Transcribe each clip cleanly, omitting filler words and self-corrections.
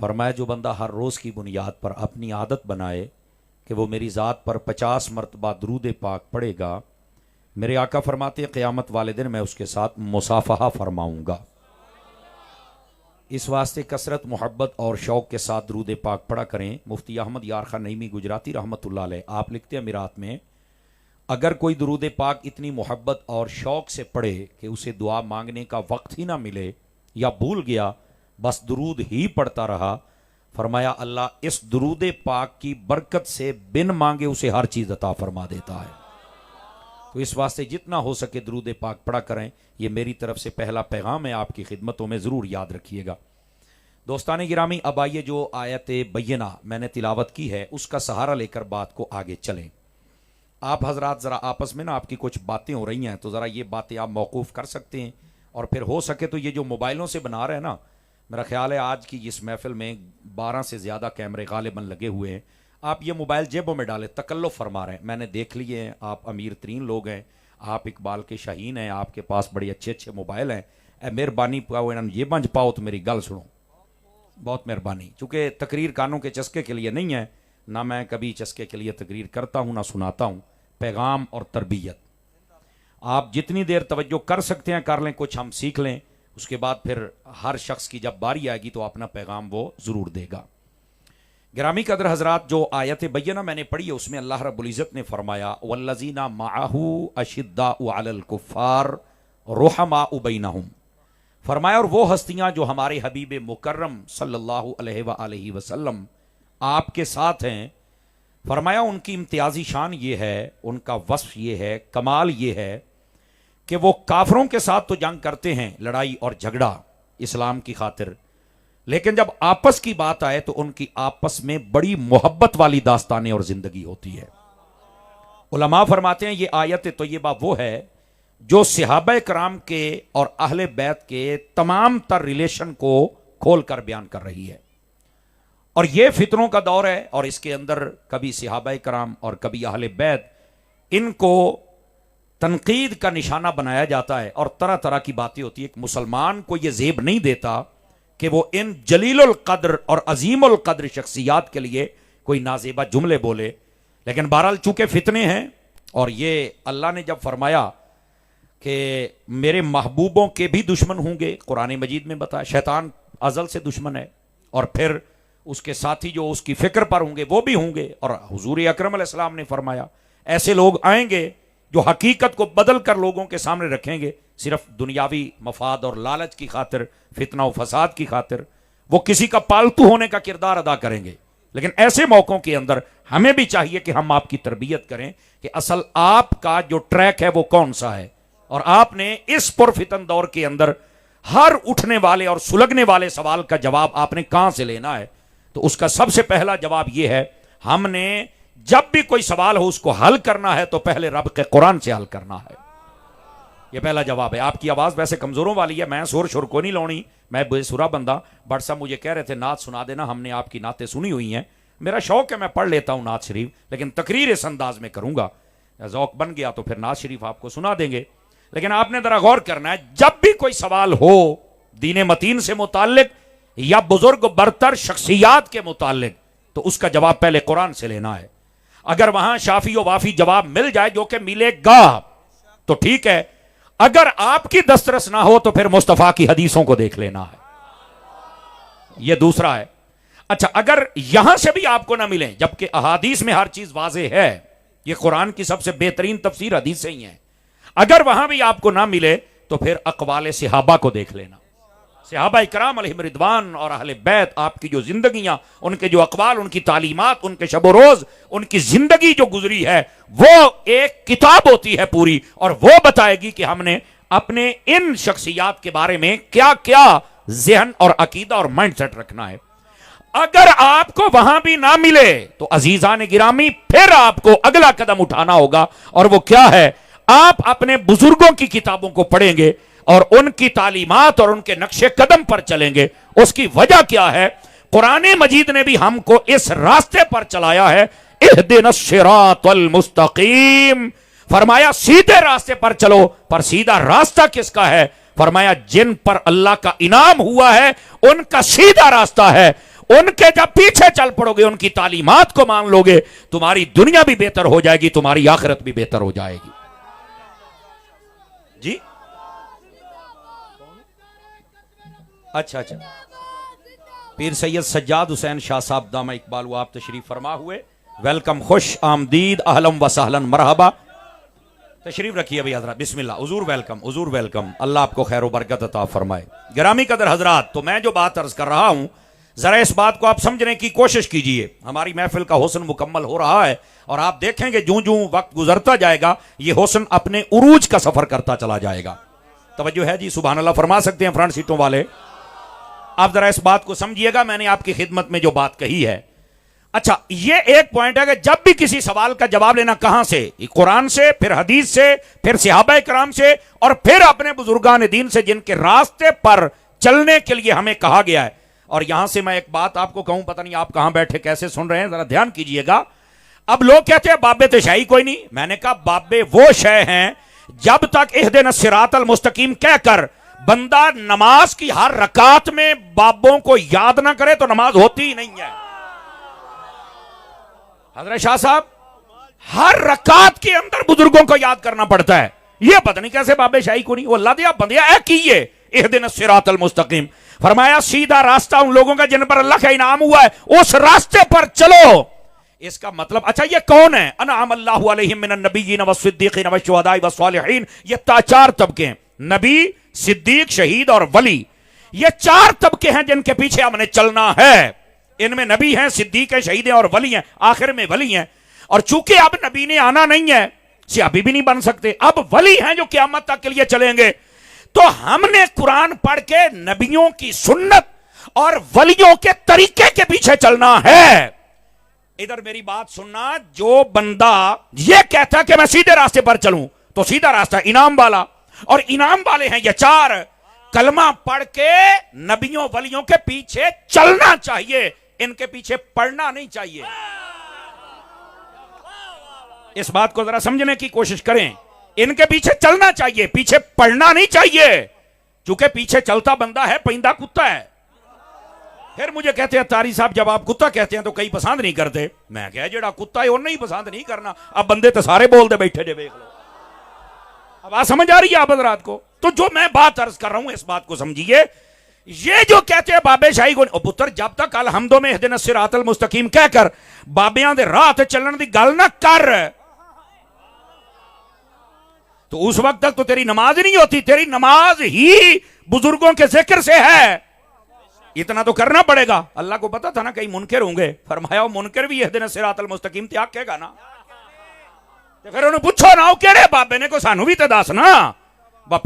फरमाया जो बंदा हर रोज़ की बुनियाद पर अपनी आदत बनाए कि वो मेरी ज़ात पर 50 मरतबा दरूद पाक पढ़ेगा, मेरे आका फरमाते हैं क़यामत वाले दिन मैं उसके साथ मुसाफ़हा फरमाऊँगा। इस वास्ते कसरत, मोहब्बत और शौक़ के साथ दरूद पाक पढ़ा करें। मुफ्ती अहमद यार खान नईमी गुजराती रहमतुल्लाह अलैह आप लिखते हैं मिरात में, अगर कोई दरूद पाक इतनी मोहब्बत और शौक़ से पढ़े कि उसे दुआ मांगने का वक्त ही ना मिले या भूल गया, बस दरूद ही पढ़ता रहा, फरमाया अल्लाह इस दरूद पाक की बरकत से बिन मांगे उसे हर चीज़ अता फरमा देता है। तो इस वास्ते जितना हो सके दरूद पाक पढ़ा करें। ये मेरी तरफ से पहला पैगाम है, आपकी खिदमतों में ज़रूर याद रखिएगा। दोस्तान गिरामी, अब आइए जो आयत बय्यना मैंने तिलावत की है उसका सहारा लेकर बात को आगे चलें। आप हजरात ज़रा आपस में ना आपकी कुछ बातें हो रही हैं, तो ज़रा ये बातें आप मौकूफ़ कर सकते हैं, और फिर हो सके तो ये जो मोबाइलों से बना रहे हैं ना, मेरा ख्याल है आज की इस महफिल में 12 से ज़्यादा कैमरे गालिबन लगे हुए हैं, आप ये मोबाइल जेबों में डालें, तकल्लुफ़ फरमा रहे हैं। मैंने देख लिए हैं, आप अमीर तरीन लोग हैं, आप इकबाल के शाहीन हैं, आपके पास बड़े अच्छे अच्छे मोबाइल हैं। मेहरबानी पाओ इन्होंने ये बंज पाओ तो मेरी गल सुनो, बहुत मेहरबानी। चूँकि तकरीर कानों के चस्के के लिए नहीं है, ना मैं कभी चस्के के लिए तकरीर करता हूँ ना सुनाता हूँ, पैगाम और तरबियत। आप जितनी देर तवज्जो कर सकते हैं कर लें, कुछ हम सीख लें, उसके बाद फिर हर शख्स की जब बारी आएगी तो अपना पैगाम वो ज़रूर देगा। गिरामी कदर हजरात, जो आयत बय्यना मैंने पढ़ी है उसमें अल्लाह रब्बुल इज़्ज़त ने फरमाया वल्लज़ीना मअहू अशिद्दाउ अलल कुफ़्फ़ार रुहमाउ बैनहुम, फरमाया और वो हस्तियाँ जो हमारे हबीब मुकर्रम सल्लल्लाहु अलैहि वसल्लम आपके साथ हैं, फरमाया उनकी इम्तियाजी शान ये है, उनका वस्फ ये है, कमाल ये है कि वो काफरों के साथ तो जंग करते हैं, लड़ाई और झगड़ा इस्लाम की खातिर, लेकिन जब आपस की बात आए तो उनकी आपस में बड़ी मोहब्बत वाली दास्तानें और जिंदगी होती है। उलमा फरमाते हैं ये आयत तय्यबा वो है जो सहाबा कराम के और अहले बैत के तमाम तर रिलेशन को खोल कर बयान कर रही है। और यह फितरों का दौर है, और इसके अंदर कभी सहाबा कराम और कभी अहले बैत, इनको तनकीद का निशाना बनाया जाता है और तरह तरह की बातें होती है। एक मुसलमान को यह जेब नहीं देता कि वो इन जलीलुल कद्र और अजीमुल कद्र शख्सियात के लिए कोई नाजेबा जुमले बोले, लेकिन बहरहाल चूंकि फितने हैं, और ये अल्लाह ने जब फरमाया कि मेरे महबूबों के भी दुश्मन होंगे, कुरान मजीद में बताया शैतान अजल से दुश्मन है, और फिर उसके साथी जो उसकी फिक्र पर होंगे वो भी होंगे, और हुजूर अकरम अलैहिस्सलाम ने फरमाया ऐसे लोग आएंगे जो हकीकत को बदल कर लोगों के सामने रखेंगे, सिर्फ दुनियावी मफाद और लालच की खातिर, फितना और फसाद की खातिर, वो किसी का पालतू होने का किरदार अदा करेंगे। लेकिन ऐसे मौकों के अंदर हमें भी चाहिए कि हम आपकी तरबियत करें कि असल आपका जो ट्रैक है वो कौन सा है, और आपने इस पुरफितन दौर के अंदर हर उठने वाले और सुलगने वाले सवाल का जवाब आपने कहां से लेना है। तो उसका सबसे पहला जवाब यह है, हमने जब भी कोई सवाल हो उसको हल करना है तो पहले रब के कुरान से हल करना है। यह पहला जवाब है। आपकी आवाज वैसे कमजोरों वाली है, मैं शोर शोर को नहीं लाउनी, मैं बेसुरा बंदा। बट साहब मुझे कह रहे थे नात सुना देना, हमने आपकी नातें सुनी हुई हैं, मेरा शौक है मैं पढ़ लेता हूं नात शरीफ, लेकिन तकरीर इस अंदाज में करूंगा, ज़ौक बन गया तो फिर नात शरीफ आपको सुना देंगे। लेकिन आपने जरा गौर करना है, जब भी कोई सवाल हो दीन मतीन से मुताल्लिक या बुजुर्ग बरतर शख्सियात के मुताल्लिक, तो उसका जवाब पहले कुरान से लेना है। अगर वहां शाफी और वाफी जवाब मिल जाए, जो कि मिलेगा, तो ठीक है, अगर आपकी दस्तरस ना हो तो फिर मुस्तफा की हदीसों को देख लेना है। यह दूसरा है। अच्छा, अगर यहां से भी आपको ना मिले, जबकि अहादीस में हर चीज वाज़ेह है, यह कुरान की सबसे बेहतरीन तफसीर हदीस से ही है, अगर वहां भी आपको ना मिले तो फिर अक़वाले सहाबा को देख लेना। सहाबा इकराम अलैहिम रिदवान और अहले बैत, आपकी जो जिंदगियां, उनके जो अक़वाल, उनकी तालीमात, उनके शब रोज, उनकी जिंदगी जो गुजरी है, वो एक किताब होती है पूरी, और वो बताएगी कि हमने अपने इन शख्सियात के बारे में क्या क्या ज़हन और अकीदा और माइंड सेट रखना है। अगर आपको वहां भी ना मिले तो अजीजान गिरामी, फिर आपको अगला कदम उठाना होगा, और वो क्या है, आप अपने बुजुर्गों की किताबों को पढ़ेंगे और उनकी तालीमात और उनके नक्शे कदम पर चलेंगे। उसकी वजह क्या है, कुरान मजीद ने भी हमको इस रास्ते पर चलाया है, इहदिनस सिरातल मुस्तकीम, फरमाया सीधे रास्ते पर चलो। पर सीधा रास्ता किसका है, फरमाया जिन पर अल्लाह का इनाम हुआ है उनका सीधा रास्ता है। उनके जब पीछे चल पड़ोगे, उनकी तालीमात को मान लोगे, तुम्हारी दुनिया भी बेहतर हो जाएगी, तुम्हारी आखिरत भी बेहतर हो जाएगी। जी अच्छा, पीर सैयद सज्जाद हुसैन शाह साहब दामा इकबाल वो आप तशरीफ फरमा हुए। वेलकम, खुश आमदीद, अहलम व सहलन, मरहबा। तशरीफ रखिए भाई हजरत, बिस्मिल्लाह। हुजूर वेलकम, हुजूर वेलकम। अल्लाह आपको खैर बरकत अता फरमाए। गिरामी कदर हजरात, तो मैं जो बात अर्ज कर रहा हूं, जरा इस बात को आप समझने की कोशिश कीजिए। हमारी महफिल का हुस्न मुकम्मल हो रहा है और आप देखेंगे जूं जूं वक्त गुजरता जाएगा ये हुस्न अपने उरूज का सफर करता चला जाएगा। तवज्जो है जी? सुभान अल्लाह फरमा सकते हैं फ्रंट सीटों वाले? आप जरा इस बात को समझिएगा, मैंने आपकी खिदमत में जो बात कही है। अच्छा, ये एक पॉइंट है कि जब भी किसी सवाल का जवाब लेना, कहां से? कुरान से, फिर हदीस से, फिर सहाबा इकराम से, और फिर अपने बुजुर्गान दीन से, जिनके रास्ते पर चलने के लिए हमें कहा गया है। और यहां से मैं एक बात आपको कहूं, पता नहीं आप कहां बैठे कैसे सुन रहे हैं, जरा ध्यान कीजिएगा। अब लोग कहते हैं बाबे तो शाही कोई नहीं। मैंने कहा बाबे वो शय हैं जब तक इहदिन सिरातल मुस्तकीम कहकर बंदा नमाज की हर रकात में बाबों को याद ना करे तो नमाज होती ही नहीं है। हजरत शाह साहब, हर रकात के अंदर बुजुर्गों को याद करना पड़ता है। यह पता नहीं कैसे बाबे शाही को नहीं, वो अल्लाह दिया बंदिया है कि ये इहदिन सिरातल मुस्तकीम, फरमाया सीधा रास्ता उन लोगों का जिन पर अल्लाह का इनाम हुआ है, उस रास्ते पर चलो। इसका मतलब, अच्छा ये कौन है? अनअम अल्लाहु अलैहिम मिनन नबिय्यीन वस्सिद्दीकीन वश्शुहदाई वस्सालिहीन। ये चार तबके हैं, नबी, सिद्दीक, शहीद और वली। ये चार तबके हैं जिनके पीछे हमने चलना है। इनमें नबी हैं, सिद्दीक है, शहीद है और वली हैं, आखिर में वली हैं। और चूंकि अब नबी ने आना नहीं है, सहाबी भी नहीं बन सकते, अब वली हैं जो क़यामत तक के लिए चलेंगे। तो हमने कुरान पढ़ के नबियों की सुन्नत और वलियों के तरीके के पीछे चलना है। इधर मेरी बात सुनना, जो बंदा ये कहता है कि मैं सीधे रास्ते पर चलूं, तो सीधा रास्ता इनाम वाला, और इनाम वाले हैं ये चार। कलमा पढ़ के नबियों वलियों के पीछे चलना चाहिए, इनके पीछे पढ़ना नहीं चाहिए। इस बात को जरा समझने की कोशिश करें। इनके पीछे चलना चाहिए, पीछे पढ़ना नहीं चाहिए। क्योंकि पीछे चलता बंदा है पैंदा कुत्ता है। फिर मुझे कहते हैं तारी साहब, जब आप कुत्ता कहते हैं तो कई पसंद नहीं करते। मैं क्या, जेड़ा कुत्ता है और नहीं पसंद नहीं करना। अब बंदे तो सारे बोलते बैठे जे, देख लो। अब बात समझ आ रही है आप हजरात को? तो जो मैं बात अर्ज कर रहा हूं, इस बात को समझिए। ये जो कहते हैं बाबे शाही को, पुत्र जब तक अलहमदो में इहदिन सिरातल मुस्तकीम कहकर बाबियां दे राह ते चलने की गल ना कर, तो उस वक्त तक तो तेरी नमाज नहीं होती। तेरी नमाज ही बुजुर्गों के जिक्र से है। इतना तो करना पड़ेगा। अल्लाह को पता था ना कई मुनकर होंगे, फरमाया मुनकर भी इहदिन सिरातल मुस्तकीम त्याग कहेगा ना। तो फिर उन्हें पूछो ना, केड़े बाबे ने को सानू भी तो दस ना।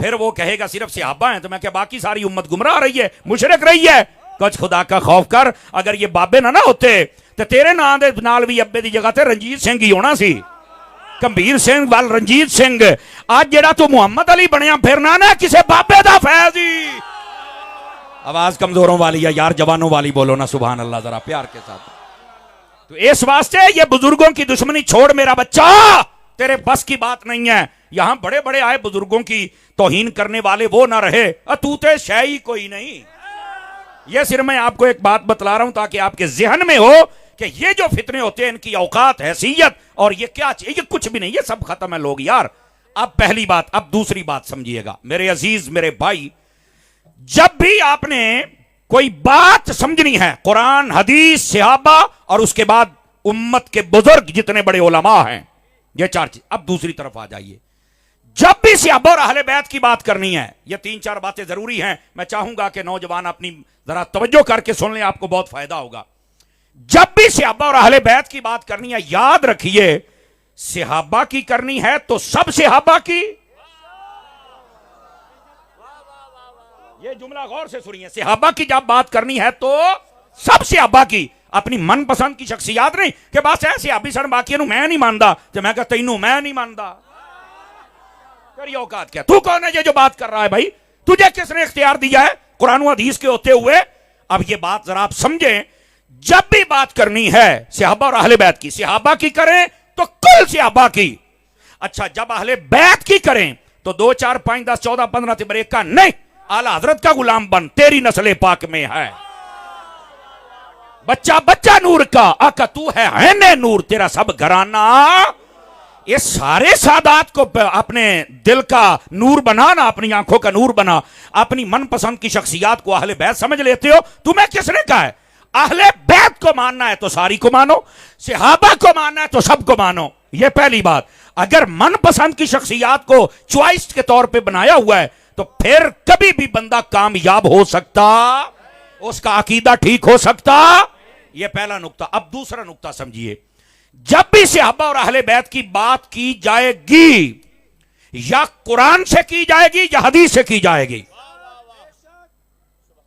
फिर वो कहेगा सिर्फ सहाबा हैं। तो मैं क्या, बाकी सारी उम्मत गुमराह रही है, मुशरिक रही है। कुछ खुदा का खौफ कर, अगर ये बाबे ना होते तो तेरे नाम दे नाल भी अब्बे की जगह ते रंजीत सिंह ही होना सी। गंभीर सिंह वाल रंजीत सिंह। आज जेड़ा तू मुहम्मद अली बनया फिरना ना, किसे बाबे दा फैज ही। आवाज कमजोरों वाली है यार, जवानों वाली बोलो ना, सुभान अल्लाह, जरा प्यार के साथ। तो इस वास्ते ये बुजुर्गों की दुश्मनी छोड़ मेरा बच्चा, तेरे बस की बात नहीं है। यहां बड़े बड़े आए बुजुर्गों की तौहीन करने वाले, वो ना रहे। तू तो शाही कोई नहीं। यह सिर्फ मैं आपको एक बात बतला रहा हूं ताकि आपके जहन में हो कि ये जो फितने होते हैं, इनकी औकात, हैसियत और ये क्या चाहिए, ये कुछ भी नहीं, ये सब खत्म है लोग यार। अब पहली बात, अब दूसरी बात समझिएगा मेरे अजीज, मेरे भाई। जब भी आपने कोई बात समझनी है, कुरान, हदीस, सहाबा और उसके बाद उम्मत के बुजुर्ग जितने बड़े उलमा हैं, ये चार चीज। अब दूसरी तरफ आ जाइए। जब भी सहाबा और अहले बैत की बात करनी है, ये तीन चार बातें जरूरी हैं। मैं चाहूंगा कि नौजवान अपनी जरा तवज्जो करके सुन लें, आपको बहुत फायदा होगा। जब भी सहाबा और अहले बैत की बात करनी है, याद रखिए, सहाबा की करनी है तो सब सहाबा की। ये जुमला गौर से सुनिए। सहाबा की जब बात करनी है तो सब सहाबा की, अपनी मनपसंद की शख्सियत नहीं कि बस ऐसे सहाबी सन बाकी मैं नहीं मानता, तो मैं कहता तेनू मैं नहीं मानता। तेरी औकात क्या? तू कौन है ये जो बात कर रहा है? भाई तुझे किसने इख्तियार दिया है कुरान हदीस के होते हुए? अब ये बात जरा आप समझें। जब भी बात करनी है सहाबा और अहले बैत की, सहाबा की करें तो कुल सहाबा की। अच्छा, जब अहले बैत की करें तो 2 4 5 10 14 15 से ब्रेक का नहीं, आला हजरत का गुलाम बन, तेरी नस्ल पाक में है। बच्चा बच्चा नूर का, आका तू है ने नूर, तेरा सब घराना। ये सारे सादात को अपने दिल का नूर बनाना, अपनी आंखों का नूर बना। अपनी मनपसंद की शख्सियात को अहले बैत समझ लेते हो। तुम्हें किसने कहा है? अहले बैत को मानना है तो सारी को मानो, सहाबा को मानना है तो सबको मानो। यह पहली बात। अगर मनपसंद की शख्सियात को चॉइस के तौर पे बनाया हुआ है तो फिर कभी भी बंदा कामयाब हो सकता, उसका अकीदा ठीक हो सकता। यह पहला नुक्ता। अब दूसरा नुक्ता समझिए। जब भी सहाबा और अहले बैत की बात की जाएगी, या कुरान से की जाएगी या हदीस से की जाएगी।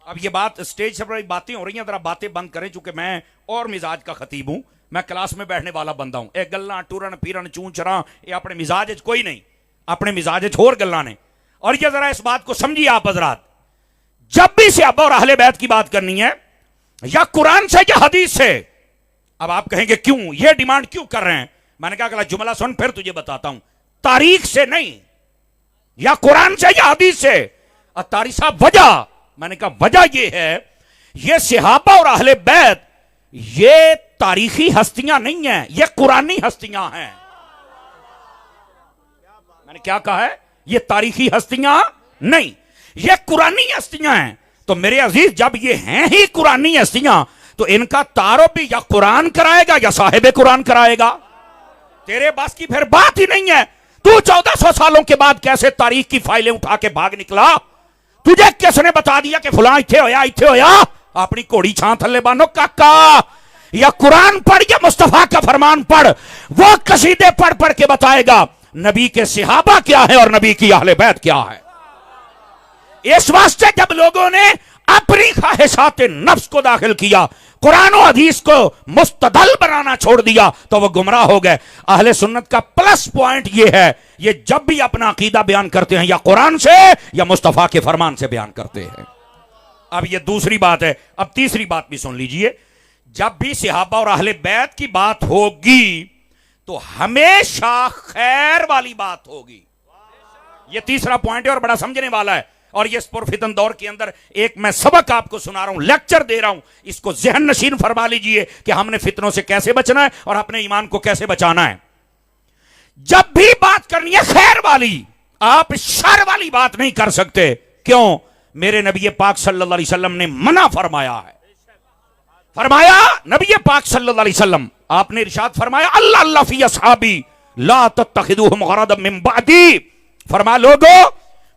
अब ये बात स्टेज से बड़ी बातें हो रही हैं, जरा बातें बंद करें, चूंकि मैं और मिजाज का खतीब हूं, मैं क्लास में बैठने वाला बंदा हूं। एक गल्ला टूरन पीरन चूं चरा, ये अपने मिजाज कोई नहीं, अपने मिजाज होर गल्ला ने। और ये जरा इस बात को समझिए आप हजरात, जब भी सहाबा और अहले बैत की बात करनी है, या कुरान से या हदीस से। अब आप कहेंगे क्यों, ये डिमांड क्यों कर रहे हैं? मैंने कहा अगला जुमला सुन फिर तुझे बताता हूं। तारीख से नहीं, या कुरान से या हदीस से। तारीख साहब वजह, मैंने कहा वजह ये है, ये सहाबा और अहले बैत ये तारीखी हस्तियां नहीं हैं, ये कुरानी हस्तियां हैं। मैंने क्या कहा है? ये तारीखी हस्तियां नहीं, ये कुरानी हस्तियां हैं। तो मेरे अजीज, जब ये हैं ही कुरानी हस्तियां, तो इनका तारुफ भी या कुरान कराएगा या साहिब कुरान कराएगा। तेरे बस की फिर बात ही नहीं है। तू 1400 सालों के बाद कैसे तारीख की फाइलें उठा के भाग निकला? तुझे किसने बता दिया कि फुला इत्थे होया इत्थे होया? अपनी घोड़ी छां थल्ले बानो काका। या कुरान पढ़ या मुस्तफा का फरमान पढ़, वो कसीदे पढ़ पढ़ के बताएगा नबी के सहाबा क्या है और नबी की अहले बैत क्या है। इस वास्ते जब लोगों ने अपनी ख्वाहिशात नफ्स को दाखिल किया, कुरान और हदीस को मुस्तदल बनाना छोड़ दिया, तो वो गुमराह हो गए। अहले सुन्नत का प्लस पॉइंट ये है, ये जब भी अपना अकीदा बयान करते हैं या कुरान से या मुस्तफा के फरमान से बयान करते हैं। अब ये दूसरी बात है। अब तीसरी बात भी सुन लीजिए। जब भी सहाबा और अहले बैत की बात होगी तो हमेशा खैर वाली बात होगी। ये तीसरा पॉइंट है और बड़ा समझने वाला है। और ये पुरफितन दौर के अंदर एक मैं सबक आपको सुना रहा हूं, लेक्चर दे रहा हूं, इसको जहन नशीन फरमा लीजिए कि हमने फितनों से कैसे बचना है और अपने ईमान को कैसे बचाना है। जब भी बात करनी है खैर वाली, आप शर वाली बात नहीं कर सकते। क्यों? मेरे नबी पाक सल्लल्लाहु अलैहि वसल्लम ने मना फरमाया है। फरमाया नबी पाक सल्लल्लाहु अलैहि वसल्लम, आपने इरशाद फरमाया अल्लाह अल्लाह फी अस्हाबी ला तत्तखिदूहुम गरदम मिन बादी। फरमाया लोगों,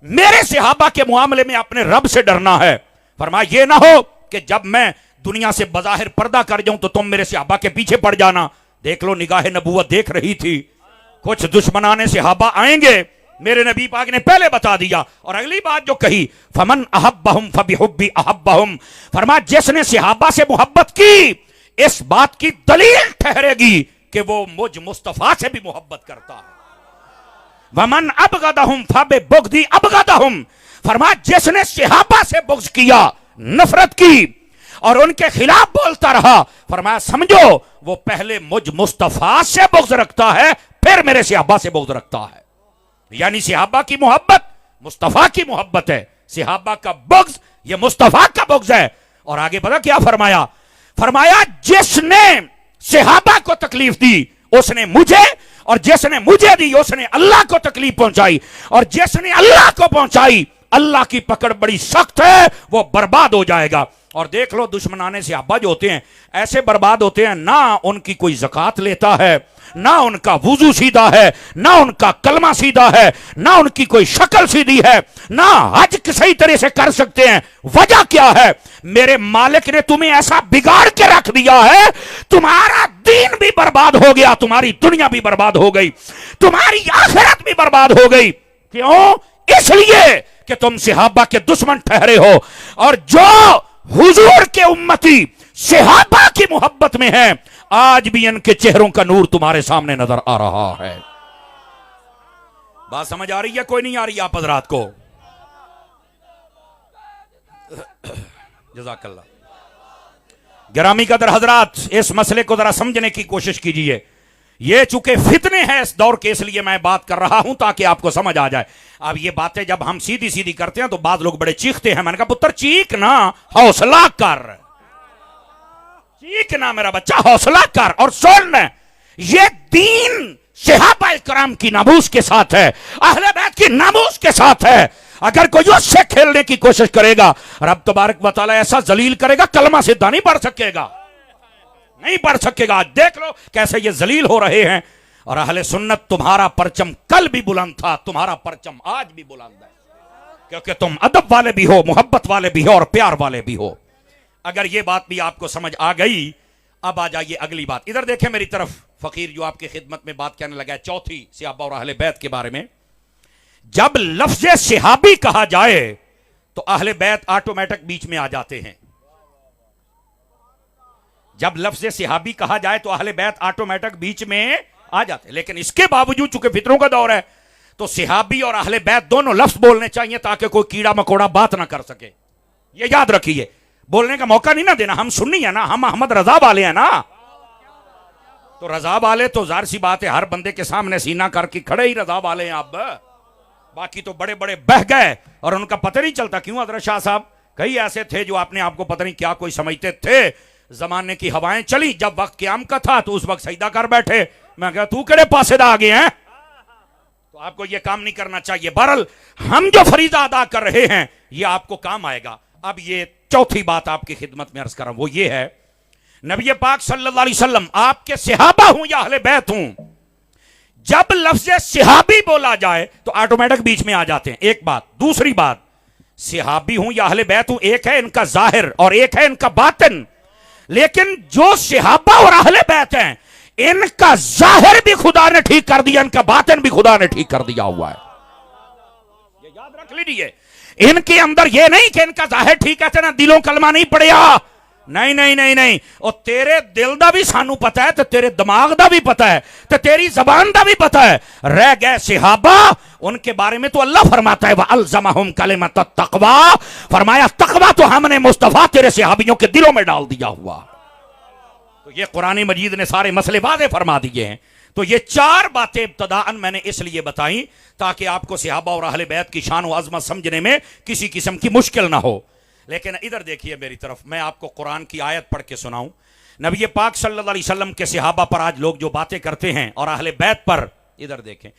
मेरे सहाबा के मामले में अपने रब से डरना है। फरमाया ये ना हो कि जब मैं दुनिया से बज़ाहिर पर्दा कर जाऊं तो तुम मेरे सहाबा के पीछे पड़ जाना। देख लो, निगाह नबूवत देख रही थी, कुछ दुश्मनाने सहाबा आएंगे, मेरे नबी पाक ने पहले बता दिया। और अगली बात जो कही, फमन अहब्बहुम फबिहुब्बी अहब्बहुम। फरमाया जिसने सहाबा से मोहब्बत की, इस बात की दलील ठहरेगी कि वो मुझ मुस्तफा से भी मोहब्बत करता है। वमन अबगदहुम फबिबुगदी अबगदहुम। फरमाया जिसने सहाबा से बुग़्ज़ किया, नफरत की और उनके खिलाफ बोलता रहा, फरमाया समझो वो पहले मुझ मुस्तफा से बुग़्ज़ रखता है, फिर मेरे सहाबा से बुग़्ज़ रखता है। यानी सहाबा की मोहब्बत मुस्तफा की मोहब्बत है, सहाबा का बुग़्ज़ ये मुस्तफा का बुग़्ज़ है। और आगे पता क्या फरमाया? फरमाया जिसने सहाबा को तकलीफ दी उसने मुझे, और जिसने मुझे दी उसने अल्लाह को तकलीफ पहुंचाई, और जिसने अल्लाह को पहुंचाई अल्लाह की पकड़ बड़ी सख्त है, वो बर्बाद हो जाएगा। और देख लो दुश्मनाने सहाबा जो होते हैं ऐसे बर्बाद होते हैं, ना उनकी कोई ज़कात लेता है, ना उनका वुजू सीधा है, ना उनका कलमा सीधा है, ना उनकी कोई शक्ल सीधी है, ना हज सही तरह से कर सकते हैं। वजह क्या है? मेरे मालिक ने तुम्हें ऐसा बिगाड़ के रख दिया है, तुम्हारा दीन भी बर्बाद हो गया, तुम्हारी दुनिया भी बर्बाद हो गई, तुम्हारी आखिरत भी बर्बाद हो गई। क्यों? इसलिए कि तुम सहाबा के दुश्मन ठहरे हो। और जो हुजूर के उम्मती सहाबा की मोहब्बत में है, आज भी इनके चेहरों का नूर तुम्हारे सामने नजर आ रहा है। बात समझ आ रही है? कोई नहीं आ रही आप हजरात को? जज़ाकल्लाह। गिरामी कदर हजरात, इस मसले को जरा समझने की कोशिश कीजिए। ये चूंकि फितने हैं इस दौर के, इसलिए मैं बात कर रहा हूं ताकि आपको समझ आ जाए। अब ये बातें जब हम सीधी सीधी करते हैं तो बाद लोग बड़े चीखते हैं। मैंने कहा पुत्र चीख ना, हौसला कर, चीखना मेरा बच्चा, हौसला कर और सुन, ये दीन सहाबा इकराम की नामूस के साथ है, अहले बैत की नामूस के साथ है। अगर कोई उससे खेलने की कोशिश करेगा, रब तबारक व तआला ऐसा जलील करेगा, कलमा सीधा नहीं पढ़ सकेगा, नहीं पढ़ सकेगा। देख लो कैसे ये जलील हो रहे हैं। और अहले सुन्नत, तुम्हारा परचम कल भी बुलंद था, तुम्हारा परचम आज भी बुलंद है, क्योंकि तुम अदब वाले भी हो, मोहब्बत वाले भी हो और प्यार वाले भी हो। अगर ये बात भी आपको समझ आ गई, अब आ जाइए अगली बात। इधर देखें मेरी तरफ, फकीर जो आपकी खिदमत में बात कहने लगा है चौथी सहाबा और अहले बैत के बारे में। जब लफ्ज सहाबी कहा जाए तो अहले बैत ऑटोमेटिक बीच में आ जाते हैं। जब लफ्ज सहाबी कहा जाए तो अहले बैत ऑटोमेटिक बीच में आ जाते हैं। लेकिन इसके बावजूद चूंकि फितरों का दौर है, तो सहाबी और अहले बैत दोनों लफ्ज बोलने चाहिए ताकि कोई कीड़ा मकोड़ा बात ना कर सके। ये याद रखिए, बोलने का मौका नहीं ना देना। हम सुन्नी है ना, हम अहमद रजा वाले हैं ना, तो रजा वाले तो जाहिर सी बात है हर बंदे के सामने सीना करके खड़े ही रजा वाले हैं। अब बाकी तो बड़े बड़े बह गए और उनका पता नहीं चलता। क्यों हज़रत शाह साहब, कई ऐसे थे जो अपने आप को पता नहीं क्या कोई समझते थे। जमाने की हवाएं चली, जब वक्त क़याम का था तो उस वक्त सजदा कर बैठे। मैं कहा तू केड़े पासे दा आ गए हैं, तो आपको यह काम नहीं करना चाहिए। बहरहाल हम जो फरीदा अदा कर रहे हैं ये आपको काम आएगा। अब ये चौथी बात आपकी खिदमत में अर्ज कर रहा हूं, वो ये है, नबी पाक सल्लल्लाहु अलैहि वसल्लम आपके सहाबा हूं या अहले बैत हूं, जब लफ्ज सहाबी बोला जाए तो ऑटोमेटिक बीच में आ जाते हैं। एक बात। दूसरी बात, सहाबी हूं या अहले बैत हूं, एक है इनका जाहिर और एक है इनका बातिन। लेकिन जो सहाबा और अहले बैत हैं, इनका जाहिर भी खुदा ने ठीक कर दिया, इनका बातिन भी खुदा ने ठीक कर दिया हुआ है। ये याद रख लीजिए। इनके अंदर ये नहीं कि इनका जाहिर ठीक है ना, दिलों कलमा नहीं पड़िया, नहीं नहीं नहीं नहीं। और तेरे दिल दा भी सानू पता है, तो तेरे दिमाग दा भी पता है, तो तेरी जबान दा भी पता है। रह गए सहाबा, उनके बारे में तो अल्लाह फरमाता है वअल्ज़महुम कलिमत तक़वा, फरमाया तक़वा तो हमने मुस्तफा तेरे सहाबियों के दिलों में डाल दिया हुआ। तो ये कुरान मजीद ने सारे मसले वाज़े फरमा दिए हैं। तो ये चार बातें इब्तदाअन मैंने इसलिए बताई ताकि आपको सहाबा और अहले बैत की शान व अज़मत समझने में किसी किस्म की मुश्किल ना हो। लेकिन इधर देखिए मेरी तरफ, मैं आपको कुरान की आयत पढ़ के सुनाऊं। नबी पाक सल्लल्लाहु अलैहि वसल्लम के सहाबा पर आज लोग जो बातें करते हैं और अहले बैत पर, इधर देखें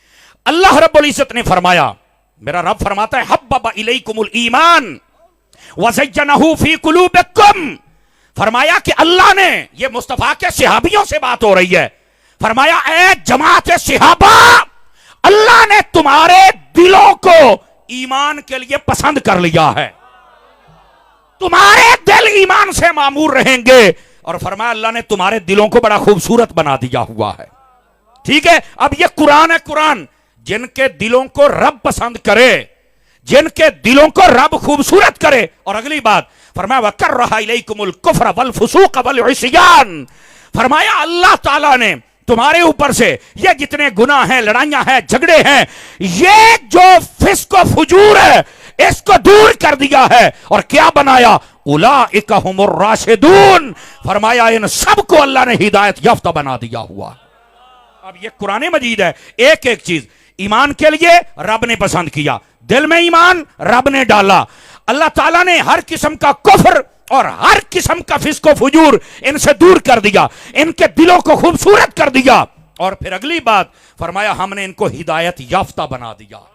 अल्लाह रब्बुल इज्जत ने फरमाया, मेरा रब फरमाता है हब्बबा इलैकुमुल ईमान व ज़य्यनहू फी कुलूबिकुम, फरमाया कि अल्लाह ने, ये मुस्तफा के सहाबियों से बात हो रही है, फरमाया ए जमात सहाबा, अल्लाह ने तुम्हारे दिलों को ईमान के लिए पसंद कर लिया है, तुम्हारे दिल ईमान से मामूर रहेंगे। और फरमाया अल्लाह ने तुम्हारे दिलों को बड़ा खूबसूरत बना दिया हुआ है। ठीक है, अब ये कुरान है। कुरान जिनके दिलों को रब पसंद करे, जिनके दिलों को रब खूबसूरत करे। और अगली बात फरमाया वकर्रहा इलैकुमुल कुफ्र वल फुसूक वल इस्यान, फरमाया अल्लाह ताला ने तुम्हारे ऊपर से ये जितने गुनाह हैं, लड़ाइयां हैं, झगड़े हैं, ये जो फिस्को फुजूर है, इसको दूर कर दिया है। और क्या बनाया, उलाइका हुमुर राशिदून, फरमाया इन सबको अल्लाह ने हिदायत याफ्ता बना दिया हुआ। अब ये कुरान मजीद है, एक एक चीज ईमान के लिए रब ने पसंद किया, दिल में ईमान रब ने डाला। अल्लाह ताला ने हर किस्म का कुफ्र और हर किस्म का फिस्को फुजूर इनसे दूर कर दिया, इनके दिलों को खूबसूरत कर दिया। और फिर अगली बात फरमाया हमने इनको हिदायत याफ्ता बना दिया।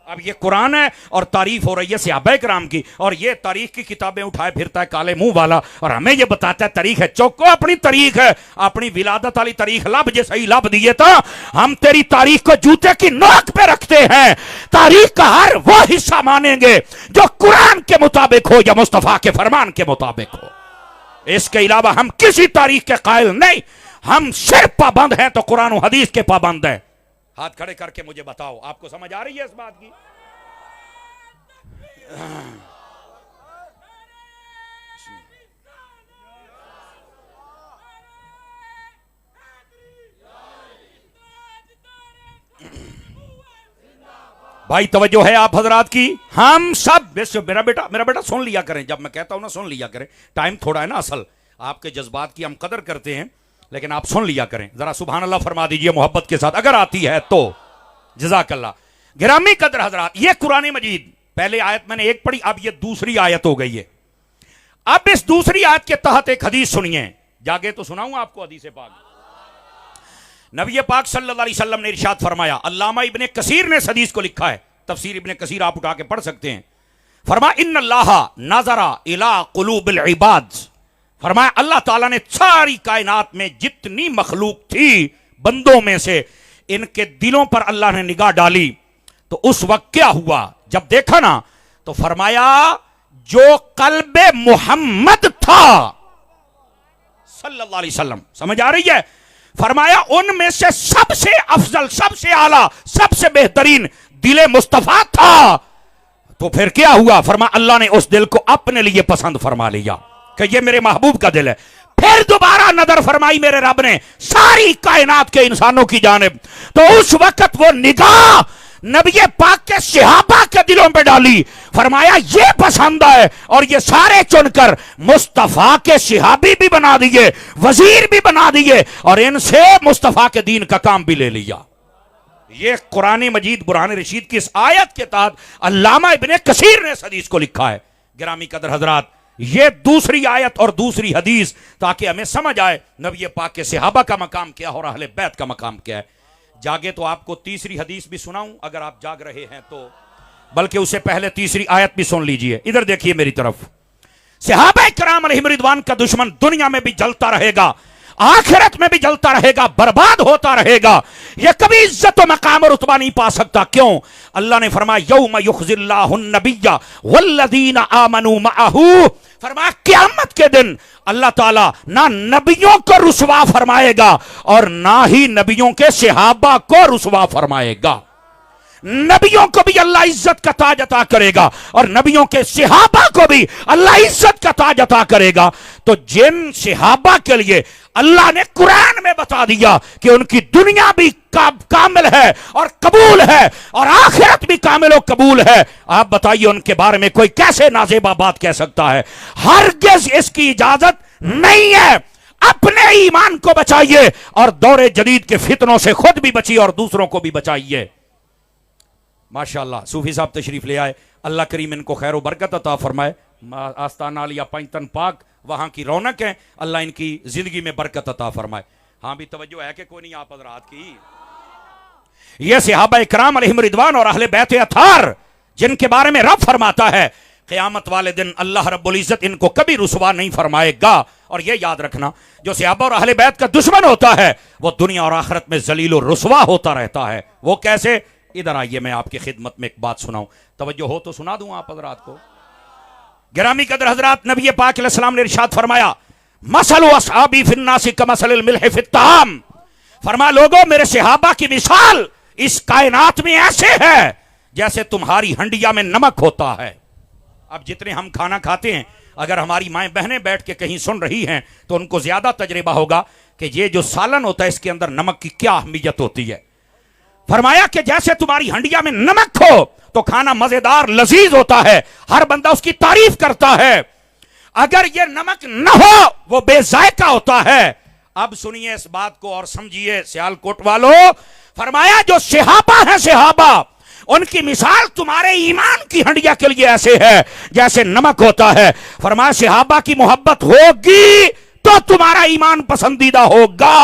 अब ये कुरान है और तारीफ हो रही है सहाबा किराम की, और ये तारीख की किताबें उठाए फिरता है काले मुंह वाला, और हमें ये बताता है तारीख है। चौको अपनी तारीख है, अपनी विलादत वाली तारीख लब जे सही लब दिए था, हम तेरी तारीख को जूते की नोक पे रखते हैं। तारीख का हर वो हिस्सा मानेंगे जो कुरान के मुताबिक हो या मुस्तफा के फरमान के मुताबिक हो। इसके अलावा हम किसी तारीख के कायल नहीं, हम सिर्फ पाबंद हैं तो कुरान और हदीस के पाबंद हैं। हाथ खड़े करके मुझे बताओ, आपको समझ आ रही है इस बात की? भाई तवज्जो है आप हजरात की। हम सब मेरा बेटा सुन लिया करें, जब मैं कहता हूं ना सुन लिया करें। टाइम थोड़ा है ना, असल आपके जज्बात की हम कदर करते हैं, लेकिन आप सुन लिया करें। जरा सुभान अल्लाह फरमा दीजिए मोहब्बत के साथ, अगर आती है तो। जज़ाकल्लाह। गिरामी कदर हजरात, ये कुरान मजीद पहले आयत मैंने एक पढ़ी, अब ये दूसरी आयत हो गई है। अब इस दूसरी आयत के तहत एक हदीस सुनिए। जागे तो सुनाऊं आपको हदीस पाक। नबी पाक सल्लल्लाहु अलैहि वसल्लम ने इरशाद फरमाया, अल्लामा इब्ने कसीर ने इस हदीस को लिखा है, तफसीर इब्ने कसीर आप उठा के पढ़ सकते हैं। फरमा इन्नल्लाह नज़रा इला कुलूबिल इबाद, फरमाया अल्लाह ताला ने सारी कायनात में जितनी मखलूक थी बंदों में से, इनके दिलों पर अल्लाह ने निगाह डाली। तो उस वक्त क्या हुआ, जब देखा ना तो फरमाया जो कल्बे मोहम्मद था सल्लल्लाहु अलैहि वसल्लम, समझ आ रही है, फरमाया उनमें से सबसे अफजल, सबसे आला, सबसे बेहतरीन दिले मुस्तफा था। तो फिर क्या हुआ, फरमा अल्लाह ने उस दिल को अपने लिए पसंद फरमा लिया कि ये मेरे महबूब का दिल है। फिर दोबारा नजर फरमाई मेरे रब ने सारी कायनात के इंसानों की जानिब, तो उस वक्त वो निगाह नबी पाक के सहाबा के दिलों पे डाली, फरमाया ये पसंद है, और ये सारे चुनकर मुस्तफा के सहाबी भी बना दिए, वजीर भी बना दिए, और इनसे मुस्तफा के दीन का काम भी ले लिया। ये कुरान मजीद बुरहान रशीद की इस आयत के तहत अल्लामा इब्ने कसीर ने इस हदीस को लिखा है। गिरामी कदर हजरात, ये दूसरी आयत और दूसरी हदीस, ताकि हमें समझ आए नबी पाक के सहाबा का मकाम क्या और अहले बैत का मकाम क्या है। जागे तो आपको तीसरी हदीस भी सुनाऊं अगर आप जाग रहे हैं तो, बल्कि उससे पहले तीसरी आयत भी सुन लीजिए। इधर देखिए मेरी तरफ, सहाबा किराम अलैहिम रिदवान का दुश्मन दुनिया में भी जलता रहेगा, आखिरत में भी जलता रहेगा, बर्बाद होता रहेगा, यह कभी इज्जत और मकाम और रुतबा नहीं पा सकता। क्यों? अल्लाह ने फरमाया यौम युखजिल्लाहुन नबिय्या वल्लदीना आमनू मअहू, फरमाया क़यामत के दिन अल्लाह ताला ना नबियों को रुसवा फरमाएगा और ना ही नबियों के सहाबा को रुसवा फरमाएगा। नबियों को भी अल्लाह इज्जत का ताज अता करेगा और नबियों के सहाबा को भी अल्लाह इज्जत का ताज अता करेगा। तो जिन सहाबा के लिए अल्लाह ने कुरान में बता दिया कि उनकी दुनिया भी कामिल है और कबूल है और आखिरत भी कामिल और कबूल है, आप बताइए उनके बारे में कोई कैसे नाजेबा बात कह सकता है? हरगिज़ इसकी इजाजत नहीं है। अपने ईमान को बचाइए और दौरे जदीद के फितनों से खुद भी बचिए और दूसरों को भी बचाइए। माशाअल्लाह सूफी साहब तशरीफ ले आए, अल्लाह करीम इनको खैर व बरकत अता फरमाए। आस्ताना आलिया पंचतन पाक वहां की रौनक है, अल्लाह इनकी जिंदगी में बरकत अता फरमाए। हाँ भी तवज्जो है कि कोई नहीं आप हज़रात की। ये सहाबा इकराम अलैहिम रिदवान और अहले बैत अतार जिनके बारे में रब फरमाता है क़यामत वाले दिन अल्लाह रब्बुल इज्जत इनको कभी रुसवा नहीं फरमाएगा। और ये याद रखना, जो सहाबा और अहले बैत का दुश्मन होता है वो दुनिया और आखिरत में जलील और रुसवा होता रहता है। वो कैसे? इधर आइए मैं आपकी खिदमत में एक बात सुनाऊं, तवज्जो हो तो सुना दूं आप हज़रात को। गिरामी कदर हजरात, नबी पाक अलैहि सलाम ने इरशाद फरमाया मसलु अस्हाबी फिन्नासी कमसलिल मिल्हि फित्ताम, फरमा लोगों मेरे सहाबा की मिसाल इस कायनात में ऐसे है जैसे तुम्हारी हंडिया में नमक होता है। अब जितने हम खाना खाते हैं, अगर हमारी माएं बहनें बैठ के कहीं सुन रही हैं तो उनको ज्यादा तजर्बा होगा कि ये जो सालन होता है इसके अंदर नमक की क्या अहमियत होती है। फरमाया कि जैसे तुम्हारी हंडिया में नमक हो तो खाना मजेदार लजीज होता है, हर बंदा उसकी तारीफ करता है। अगर यह नमक न हो वो बेजायका होता है। अब सुनिए इस बात को और समझिए सियालकोट वालों, फरमाया जो सहाबा है सहाबा उनकी मिसाल तुम्हारे ईमान की हंडिया के लिए ऐसे है जैसे नमक होता है। फरमाया सहाबा की मोहब्बत होगी तो तुम्हारा ईमान पसंदीदा होगा,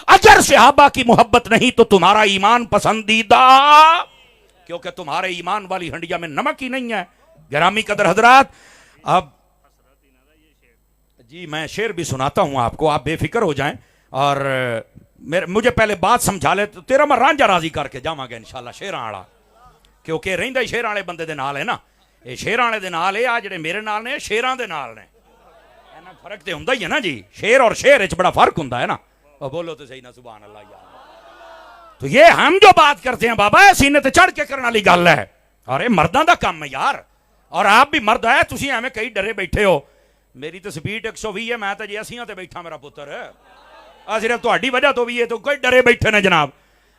अगर सहाबा की मोहब्बत नहीं तो तुम्हारा ईमान पसंदीदा, क्योंकि तुम्हारे ईमान वाली हंडिया में नमक ही नहीं है। गिरामी कदर हजरात, अब जी मैं शेर भी सुनाता हूं आपको, आप बेफिक्र हो जाएं और मुझे पहले बात समझा ले तो तेरा मैं रांझा राजी करके जावांगे इंशाल्लाह शेरां वाला, क्योंकि रहिंदा ही शेरां वाले बंदे दे नाल है ना, ये शेरां वाले दे नाल है, आ जेडे मेरे नाल ने शेरां दे नाल ने, इन्ना फर्क ते हुंदा ही है ना जी, शेर और शेर विच बड़ा फर्क हुंदा है ना। और बोलो तो सही ना सुभान अल्लाह यार। तो ये हम जो बात करते हैं बाबा सीने ते चढ़ के करने वाली गल है, अरे मर्दां दा काम है यार, और आप भी मर्द है, तुसीं एवें कई डरे बैठे हो। मेरी तो स्पीड 120 है, मैं तो जे 80 ते बैठा मेरा पुत्र, सिर्फ तुम्हारी वजह तो भी है तो कोई डरे बैठे ने जनाब।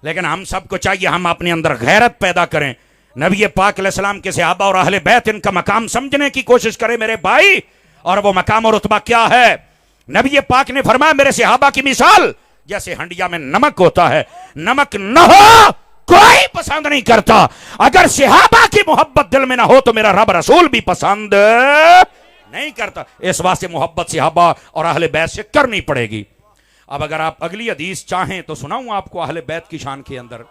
लेकिन हम सबको चाहिए हम अपने अंदर गैरत पैदा करें, नबी पाक अलैहिस्सलाम के सहाबा और अहले बैत इनका मकाम समझने की कोशिश करें मेरे भाई। और वो मकाम और रुतबा क्या है? नबी पाक ने फरमाया मेरे सहाबा की मिसाल जैसे हंडिया में नमक होता है, नमक न हो कोई पसंद नहीं करता, अगर सहाबा की मोहब्बत दिल में ना हो तो मेरा रब रसूल भी पसंद नहीं करता। इस वास्ते मोहब्बत सहाबा और अहले बैत से करनी पड़ेगी। अब अगर आप अगली हदीस चाहें तो सुनाऊं आपको अहले बैत की शान के अंदर।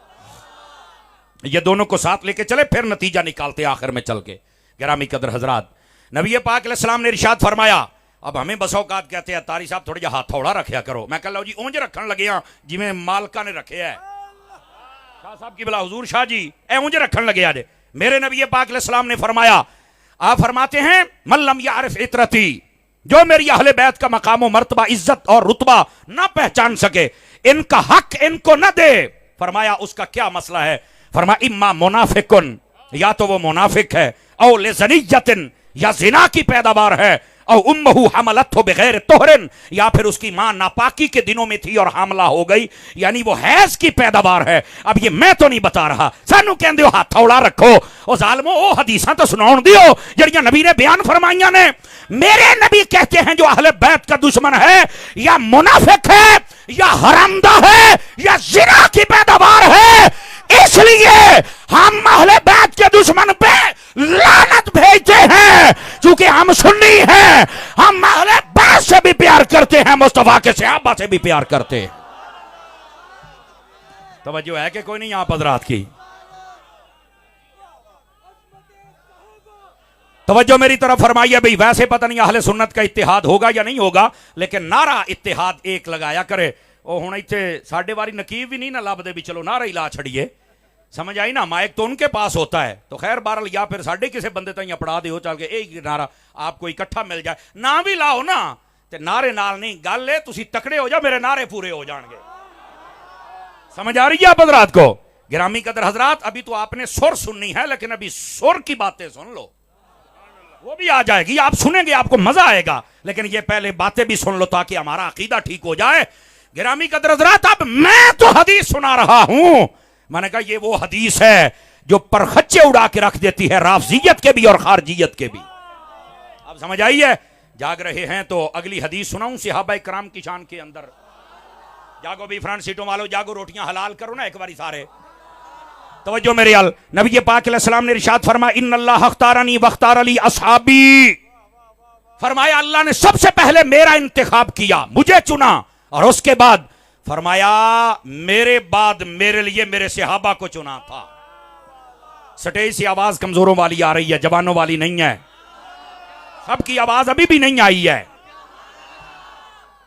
ये दोनों को साथ लेके चले, फिर नतीजा निकालते आखिर में चल के। गिरामी कदर हजरात, नबी पाक अलैहिस्सलाम ने इरशाद फरमाया। अब हमें बस औकात कहते हैं तारी साहब थोड़ा जिहा हथौड़ा रखा करो। मैं कह लो जी ऊंज रखन लगे हाँ जिमें मालका ने रखे है। शाह साहब की भला हुजूर शाह जी ए ऊंज रखन लगे आज। मेरे नबी पाक अलैहिस्सलाम ने फरमाया, आप फरमाते हैं मल्लम यारिफ इतरती, जो मेरी अहले बैत का मकाम मर्तबा इज्जत और रुतबा ना पहचान सके, इनका हक इनको न दे। फरमाया उसका क्या मसला है? फरमाया इम्मा मुनाफिकुन, या तो वो मुनाफिक है, औ लिज़नियतिन, या जिना की पैदावार है, और उम्महु हमलतहु बगैर तोहरिन, या फिर उसकी मां नापाकी के दिनों में थी और हामला हो गई, यानी वो हैज की पैदावार है। अब ये मैं तो नहीं बता रहा, सानू कहंदे हो हथौड़ा रखो। ओ जालिमो ओ हदीसां तो सुनाउण दियो जड़ियां नबी ने बयान फरमाइयां ने। मेरे नबी कहते हैं जो अहले बैत का दुश्मन है या मुनाफिक है या हरामदा है या जिना की पैदावार है। इसलिए हम अहले बैत के दुश्मन पे लानत भेजते हैं, क्योंकि हम सुन्नी हैं। हम अहले बैत से भी प्यार करते हैं, मुस्तफा के सहाबा से भी प्यार करते हैं। तवज्जो है कि कोई नहीं यहां हज़रात की? तवज्जो मेरी तरफ फरमाइए भाई। वैसे पता नहीं अहले सुन्नत का इत्तेहाद होगा या नहीं होगा, लेकिन नारा इत्तेहाद एक लगाया करे। ਉਹ ਹੁਣ ਇੱਥੇ ਸਾਡੇ वारी नकीब भी नहीं ना ਲੱਭਦੇ भी चलो नारा ही ला छड़िए। समझ आई ना? माइक तो उनके पास होता है, तो खैर बहरहाल या फिर साढ़े किसी बंदे तक अपड़ा दो चल के एक नारा आपको इकट्ठा मिल जाए ना भी लाओ ना, तो नारे नाल नहीं गल है, तुसी तकड़े हो जाओ मेरे नारे पूरे हो जाएंगे। समझ आ रही है आप हजरात को? गिरामी कदर हजरात, अभी तो आपने सुर सुननी है, लेकिन अभी सुर की बातें सुन लो, वो भी आ जाएगी, आप सुनेंगे आपको मजा आएगा। लेकिन ये पहले बातें भी सुन लो ताकि हमारा अकीदा ठीक हो जाए। गिरामी कदर हजरात, अब मैं तो हदीस सुना रहा हूं। मैंने कहा ये वो हदीस है जो परखच्चे उड़ा के रख देती है राफजियत के भी और खारजियत के भी। अब समझ आई है? जाग रहे हैं तो अगली हदीस सुनाऊं सहाबा इकराम की शान के अंदर। जागो भी फ्रंट सीटों वालों, जागो, रोटियां हलाल करो ना एक बारी सारे। तवज्जो मेरे अल, नबी पाक अलैहिस्सलाम ने इरशाद फरमाया इन्नल्लाह अख्तारनी वख्तार अली असहाबी। फरमाया अल्लाह ने सबसे पहले मेरा इंतखाब किया, मुझे चुना, और उसके बाद फरमाया मेरे बाद मेरे लिए मेरे सहाबा को चुना था। स्टेज से आवाज कमजोरों वाली आ रही है, जवानों वाली नहीं है। सबकी आवाज अभी भी नहीं आई है।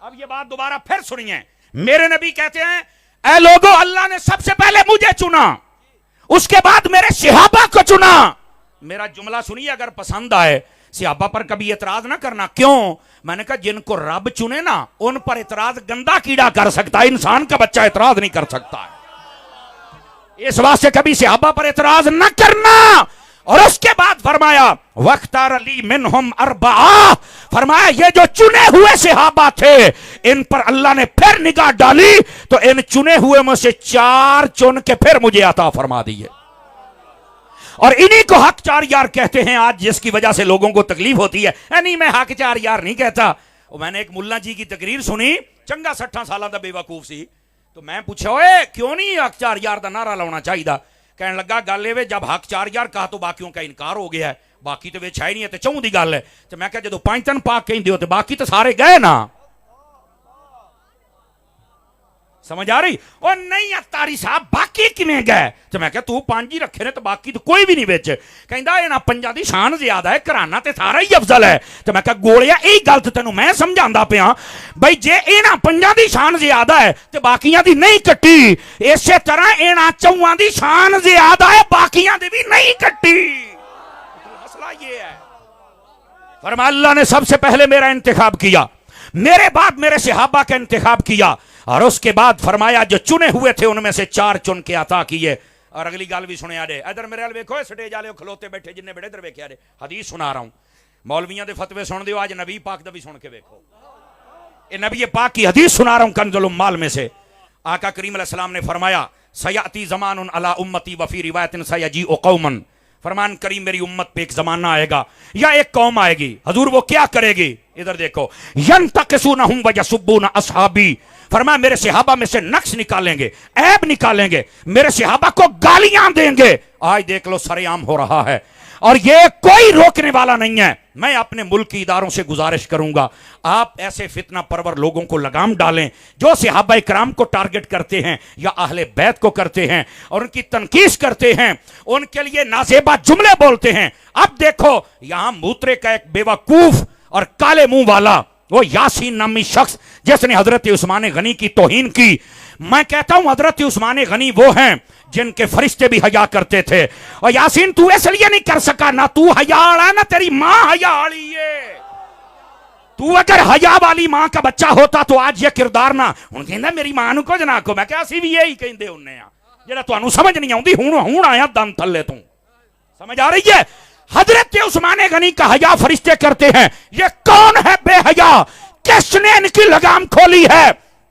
अब ये बात दोबारा फिर सुनिए। मेरे नबी कहते हैं ऐ लोगों, अल्लाह ने सबसे पहले मुझे चुना, उसके बाद मेरे सहाबा को चुना। मेरा जुमला सुनिए, अगर पसंद आए सहाबा पर कभी एतराज ना करना। क्यों? मैंने कहा जिनको रब चुने ना उन पर एतराज गंदा कीड़ा कर सकता है, इंसान का बच्चा एतराज नहीं कर सकता है। इस वास्ते कभी सहाबा पर एतराज न करना। और उसके बाद फरमाया वख्तार अली मिनहुम अरबआ, फरमाया ये जो चुने हुए सहाबा थे इन पर अल्लाह ने फिर निगाह डाली तो इन चुने हुए में से 4 चुन के फिर मुझे अता फरमा दिए। और इन्हीं को हक 4 यार कहते हैं आज, जिसकी वजह से लोगों को तकलीफ होती है। नहीं, मैं हक 4 यार नहीं कहता। मैंने एक मुल्ला जी की तकरीर सुनी, चंगा 60 साल का बेवकूफ सी, तो मैं पूछा ओए क्यों नहीं हक 4 यार का नारा लाना चाहिए? कहने लगा गल ये जब हक 4 यार कहा तो बाकियों का इनकार हो गया है, बाकी तो वे छाई नहीं है, तो चौं की गल है। तो मैं क्या जो 5 तन पाक कहते हो तो बाकी तो सारे गए ना। समझ आ रही? और नहीं अतारी साहब बाकी किमें गए? तो मैं क्या तू 5 ही रखे ने तो बाकी तो कोई भी नहीं बेच। कहता इन्हां 5 की शान ज्यादा है, घराना तो सारा ही अफजल है। तो मैं क्या गोलिया यही गल तो तेन मैं समझाता पिया बई, जे इन्हां 5 की शान ज्यादा है तो बाकियां दी नहीं कट्टी, इस तरह इन्हां 4 की शान ज्यादा है बाकियां दी भी नहीं कट्टी। मसला ये है। फरमाया अल्लाह ने सबसे पहले मेरा इंतखाब किया, मेरे बाद मेरे सहाबा का इंतखाब किया, और उसके बाद फरमाया जो चुने हुए थे उनमें से 4 चुन के अता किए। और अगली गल भी सुने आडे, इधर मेरे वाल वेखो, स्टेज वाले खलोते बैठे जिन्ने बड़े इधर वेखे आडे, हदीस सुना रहा हूं। मौलवियां दे फतवे सुन दियो, आज नबी पाक दा भी सुन के वेखो। ये नबी पाक की हदीस सुना रहा हूं कंजुल उम्माल में से। आका करीम अलैहिस्सलाम ने फरमाया सयाती ज़मानुन अला उम्मती व फी रिवायतिन सयजीउ कौमन, फरमान करीम मेरी उम्मत पे एक जमाना आएगा या एक कौम आएगी। हजूर वो क्या करेगी? इधर देखो, यंतकिसूनहुम व यसुब्बून असहाबी, फरमाया मेरे सहाबा में से नक्श निकालेंगे, ऐब निकालेंगे, मेरे सहाबा को गालियां देंगे। आज देख लो सरेआम हो रहा है। और ये कोई रोकने वाला नहीं है। मैं अपने मुल्क के इदारों से गुजारिश करूंगा, आप ऐसे फितना परवर लोगों को लगाम डालें जो सहाबा इकराम को टारगेट करते हैं या अहले बैत को करते हैं और उनकी तनकीस करते हैं, उनके लिए नाजेबा जुमले बोलते हैं। अब देखो यहां मूत्रे का एक बेवकूफ और काले मुंह वाला वो यासीन नामी शख्स जिसने हजरत उस्मान गनी की तौहीन की। मैं कहता हूं हजरत उस्मान गनी वो हैं जिनके फरिश्ते भी हया करते थे, और यासीन तू इसलिए नहीं कर सका, ना तू हयाड़ा ना तेरी मां हयाड़ी है। तू अगर हया वाली मां का बच्चा होता तो आज ये किरदार ना हुण कहंदा मेरी मां नूं कुछ ना आखो। मैं कहा असीं भी यही कहंदे हुन्ने आ, जेड़ा तुहानूं समझ नहीं आउंदी हुण आया दम थल्ले तू। समझ आ रही है? हजरत उस्मान गनी का हया फरिश्ते करते हैं। ये कौन है बेहया? किसने इनकी लगाम खोली है?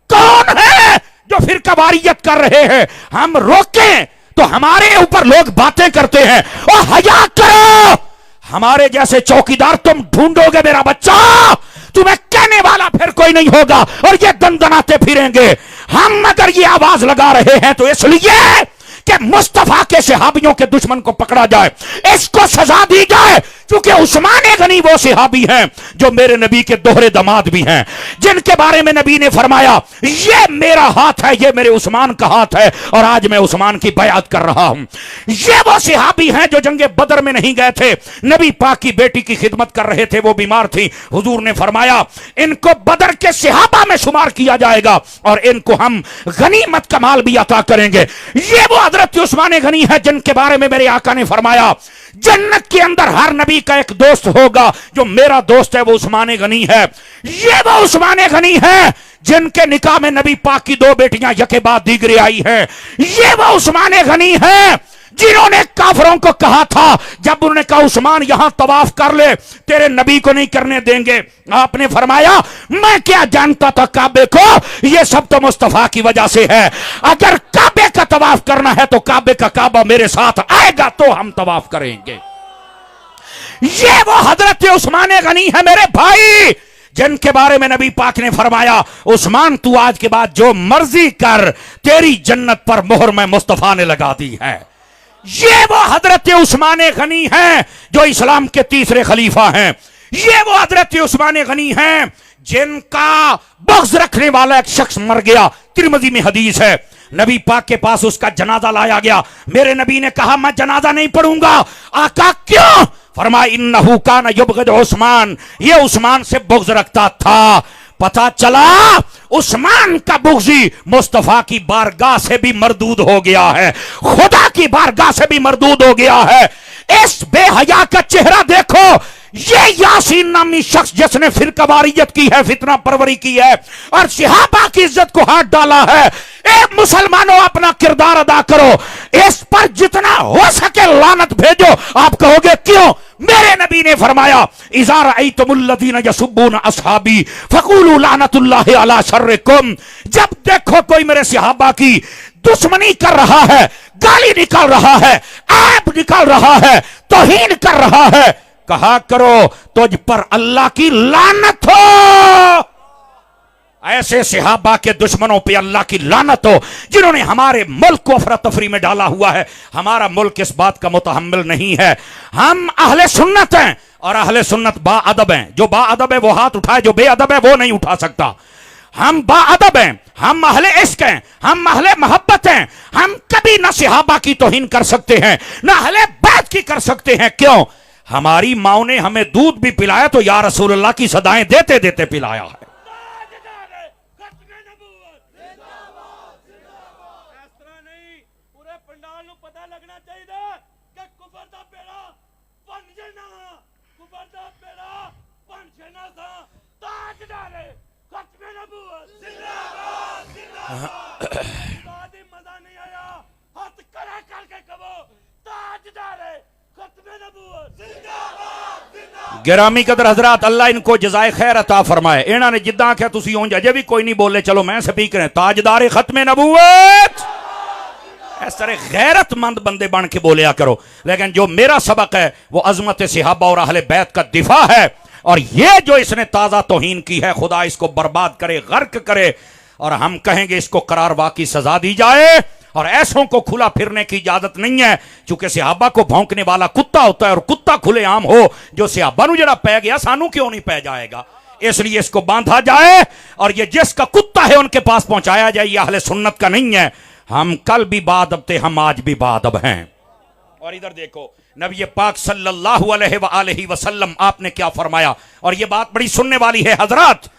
कौन है जो फिर कवारियत कर रहे हैं? हम रोकें तो हमारे ऊपर लोग बातें करते हैं, और हया करो। हमारे जैसे चौकीदार तुम ढूंढोगे मेरा बच्चा, तुम्हें कहने वाला फिर कोई नहीं होगा, और ये दंदनाते फिरेंगे। हम अगर ये आवाज लगा रहे हैं तो इसलिए कि मुस्तफा के सहाबियों के दुश्मन को पकड़ा जाए, इसको सजा दी जाए, क्योंकि उस्मान गनी वो सहाबी हैं जो मेरे नबी के दोहरे दामाद भी हैं, जिनके बारे में नबी ने फरमाया ये मेरा हाथ है, ये मेरे उस्मान का हाथ है, और आज मैं उस्मान की बयात कर रहा हूं। ये वो सहाबी हैं जो जंगे बदर में नहीं गए थे, नबी पाक की बेटी की खिदमत कर रहे थे, वो बीमार थी। हुजूर ने फरमाया इनको बदर के सहाबा में शुमार किया जाएगा और इनको हम गनीमत का माल भी अता करेंगे। ये वो हजरत उस्मान गनी है जिनके बारे में मेरे आका ने फरमाया जन्नत के अंदर हर नबी का एक दोस्त होगा, जो मेरा दोस्त है वो उस्मान गनी है। ये वो उस्मान गनी है जिनके निकाह में नबी पाक की दो बेटियां यके बाद दीगरे आई हैं। ये वो उस्मान गनी है जिन्होंने काफरों को कहा था, जब उन्होंने कहा उस्मान यहां तवाफ कर ले, तेरे नबी को नहीं करने देंगे, आपने फरमाया मैं क्या जानता था काबे को, ये सब तो मुस्तफा की वजह से है। अगर काबे का तवाफ करना है तो काबे का काबा मेरे साथ आएगा तो हम तवाफ करेंगे। ये वो हजरत उस्मान गनी है मेरे भाई, जिनके बारे में नबी पाक ने फरमाया उस्मान तू आज के बाद जो मर्जी कर, तेरी जन्नत पर मोहर में मुस्तफा ने लगा दी है। ये वो हजरत उस्मान गनी हैं जो इस्लाम के तीसरे खलीफा हैं। ये वो हजरत उस्मान गनी हैं जिनका बग़्ज़ रखने वाला एक शख्स मर गया। तिरमिज़ी में हदीस है, नबी पाक के पास उसका जनाजा लाया गया। मेरे नबी ने कहा मैं जनाजा नहीं पढ़ूंगा। आका क्यों? फरमाया इन्नहु काना युबग़िदु उस्मान, ये उस्मान से बुग़्ज़ रखता था। पता चला उस्मान का बुग़्ज़ी मुस्तफा की बारगाह से भी मरदूद हो गया है, खुदा की बारगाह से भी मरदूद हो गया है। इस बेहया का चेहरा देखो, ये यासीन नामी शख्स जिसने फिर कवारियत की है, फितना परवरी की है और सहाबा की इज्जत को हाथ डाला है। ए मुसलमानों अपना किरदार अदा करो, इस पर जितना हो सके लानत भेजो। आप कहोगे क्यों? मेरे नबी ने फरमाया इज़ा रअयतुमुल्लज़ीना यसुब्बूना अस्हाबी फक़ूलू लानतुल्लाहि अला शर्रिकुम, जब देखो कोई मेरे सहाबा की दुश्मनी कर रहा है, गाली निकाल रहा है, ऐब निकाल रहा है, तौहीन कर रहा है, कहा करो तुझ पर अल्लाह की लानत हो। ऐसे सहाबा के दुश्मनों पे अल्लाह की लानत हो जिन्होंने हमारे मुल्क को अफरा तफरी में डाला हुआ है। हमारा मुल्क इस बात का मुतहम्मिल नहीं है। हम अहले सुन्नत हैं और अहले सुन्नत बाअदब हैं। जो बाअदब है वो हाथ उठाए, जो बेअदब है वो नहीं उठा सकता। हम बाअदब हैं, हम अहले इश्क हैं, हम अहले मोहब्बत हैं। हम कभी न सहाबा की तौहीन कर सकते हैं न अहले बैत की कर सकते हैं। क्यों? हमारी माओ ने हमें दूध भी पिलाया तो या रसूलुल्लाह की सदाएं देते देते पिलाया है। गिरामी कदर हजरात, अल्लाह इनको जज़ाए खैर अता फरमाए। इन्होंने जिद्दां आख्या तुसी उंज अजे भी कोई नहीं बोले, चलो मैं स्पीकर है ताजदार खत्मे नबूवत। इस तरह गैरतमंद बंदे बन के बोलिया करो। लेकिन जो मेरा सबक है वो अजमत सहाबा और अहले बैत का दिफा है। और ये जो इसने ताज़ा तौहीन की है, खुदा इसको बर्बाद करे, गर्क करे, और हम कहेंगे इसको करारवा की सजा दी जाए और ऐसों को खुला फिरने की इजाजत नहीं है, क्योंकि सहाबा को भौंकने वाला कुत्ता होता है और कुत्ता खुलेआम हो, जो सहाबा नूं जड़ा पै गया सानू क्यों नहीं पै जाएगा। इसलिए इसको बांधा जाए और ये जिसका कुत्ता है उनके पास पहुंचाया जाए। यह अहले सुन्नत का नहीं है। हम कल भी बादब थे, हम आज भी बादब हैं। और इधर देखो नबी पाक सल्लल्लाहु अलैहि वसल्लम आपने क्या फरमाया, और ये बात बड़ी सुनने वाली है हजरत।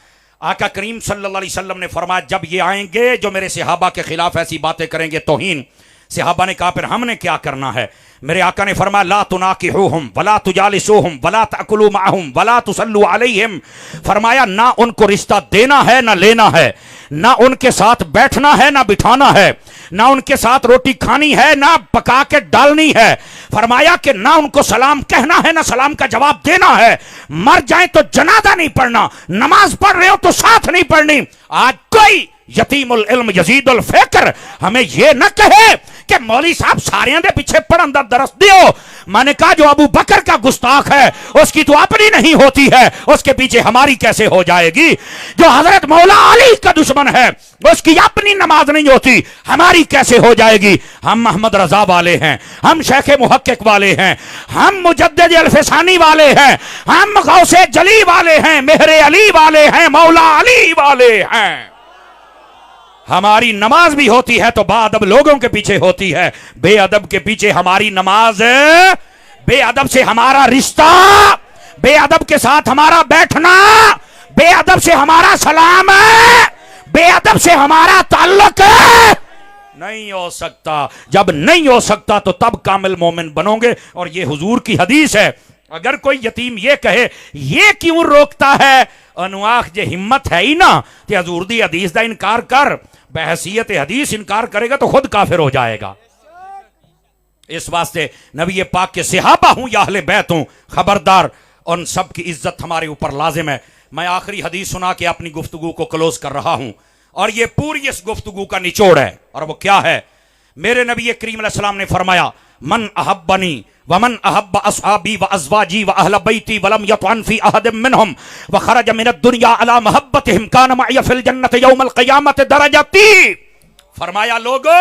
आका करीम सल्लल्लाहु अलैहि वसल्लम ने फरमाया, जब ये आएंगे जो मेरे सहाबा के खिलाफ ऐसी बातें करेंगे, तौहीन। सहाबा ने कहा फिर हमने क्या करना है। मेरे आका ने फरमाया, ला तुनाकिहुहुम वला तुजालिसुहुम वला ताकुलू माहुम वला तुसल्लू अलैहिम। फरमाया ना उनको रिश्ता देना है ना लेना है, ना उनके साथ बैठना है ना बिठाना है, ना उनके साथ रोटी खानी है ना पका के डालनी है। फरमाया कि ना उनको सलाम कहना है ना सलाम का जवाब देना है। मर जाए तो जनाजा नहीं पढ़ना, नमाज पढ़ रहे हो तो साथ नहीं पढ़नी। आज कोई यतीमुल इल्म यजीदुल फिक्र हमें यह न कहे कि मौली साहब सारे दे पीछे पढ़न दा दरस दियो। मैंने कहा जो अबू बकर का गुस्ताख है उसकी तो अपनी नहीं होती है, उसके पीछे हमारी कैसे हो जाएगी। जो हजरत मौला अली का दुश्मन है उसकी अपनी नमाज नहीं होती, हमारी कैसे हो जाएगी। हम मोहम्मद रजा वाले हैं, हम शेख मुहक्किक वाले हैं, हम मुजद्दिद अल-फिसानी वाले हैं, हम गौसे जली वाले हैं, मेहरे अली वाले हैं, मौला अली वाले हैं। हमारी नमाज भी होती है तो बाअदब लोगों के पीछे होती है, बेअदब के पीछे हमारी नमाज, बेअदब से हमारा रिश्ता, बेअदब के साथ हमारा बैठना, बेअदब से हमारा सलाम, बेअदब से हमारा ताल्लुक नहीं हो सकता। जब नहीं हो सकता तो तब कामिल मोमिन बनोगे। और ये हुजूर की हदीस है। अगर कोई यतीम ये कहे ये क्यों रोकता है, अनुआख जे हिम्मत है ही ना ते हजूर दी हदीस दा इनकार कर। बहसीयत हदीस इनकार करेगा तो खुद काफिर हो जाएगा। इस वास्ते नबी पाक के सहाबा हूं या अहले बैत हूं, खबरदार उन सब की इज्जत हमारे ऊपर लाजिम है। मैं आखिरी हदीस सुना के अपनी गुफ्तगू को क्लोज कर रहा हूं, और ये पूरी इस गुफ्तगू का निचोड़ है। और वो क्या है, मेरे नबी करीम अलैहि सलाम ने फरमाया, मन अहब्बनी वमन अहब्ब अस्हाबी व अज़वाजी व अहल बैती वलम यतअन फी अहदिम मिनहुम व खरज मिन दुनिया अला महब्बतिहिम कान मअय फिल जन्नत यौमल क़ियामत दरजती। फरमाया लोगो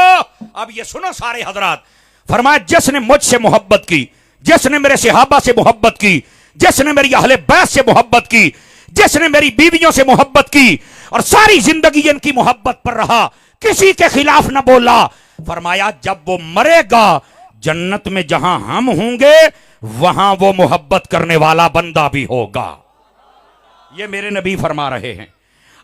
अब ये सुनो सारे हजरात, फरमाया जिसने मुझसे मोहब्बत की, जिसने मेरे सहाबा से मोहब्बत की, जिसने मेरी अहले बैत से मोहब्बत की, जिसने मेरी बीवियों से मोहब्बत की और सारी जिंदगी इनकी मोहब्बत पर रहा, किसी के खिलाफ न बोला, फरमाया जब वो मरेगा जन्नत में जहां हम होंगे वहां वो मोहब्बत करने वाला बंदा भी होगा। ये मेरे नबी फरमा रहे हैं।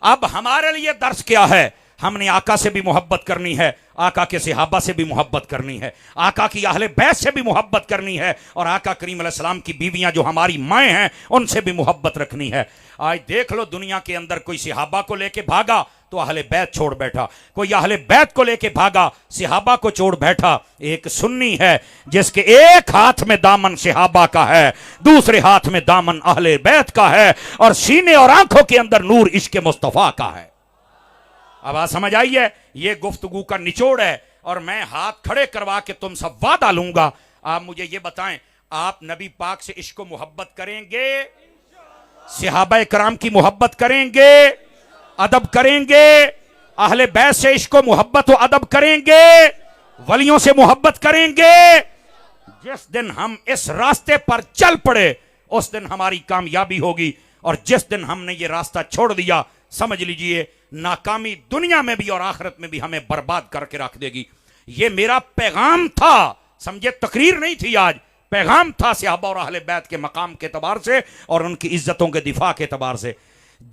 अब हमारे लिए दर्स क्या है, हमने आका से भी मोहब्बत करनी है, आका के सहाबा से भी मोहब्बत करनी है, आका की अहले बैत से भी मोहब्बत करनी है, और आका करीम अलैहिस्सलाम की बीवियां जो हमारी माएँ हैं उनसे भी मोहब्बत रखनी है। आज देख लो दुनिया के अंदर कोई सहाबा को लेके भागा तो अहले बैत छोड़ बैठा, कोई अहले बैत को लेके भागा सहाबा को छोड़ बैठा। एक सुन्नी है जिसके एक हाथ में दामन सहाबा का है, दूसरे हाथ में दामन अहले बैत का है, और सीने और आंखों के अंदर नूर इश्क मुस्तफा का है। अब आप समझ आई है, ये गुफ्तगू का निचोड़ है। और मैं हाथ खड़े करवा के तुम सब वादा लूंगा, आप मुझे ये बताएं, आप नबी पाक से इश्क मोहब्बत करेंगे, सहाबा कराम की मोहब्बत करेंगे, अदब करेंगे, अहले बैत से इश्क मोहब्बत व अदब करेंगे, वलियों से मोहब्बत करेंगे। जिस दिन हम इस रास्ते पर चल पड़े उस दिन हमारी कामयाबी होगी, और जिस दिन हमने ये रास्ता छोड़ दिया समझ लीजिए नाकामी दुनिया में भी और आखिरत में भी हमें बर्बाद करके रख देगी। ये मेरा पैगाम था, समझे, तकरीर नहीं थी आज, पैगाम था सहाबा और अहले बैत के मकाम के एतबार से और उनकी इज्जतों के दिफा के एतबार से।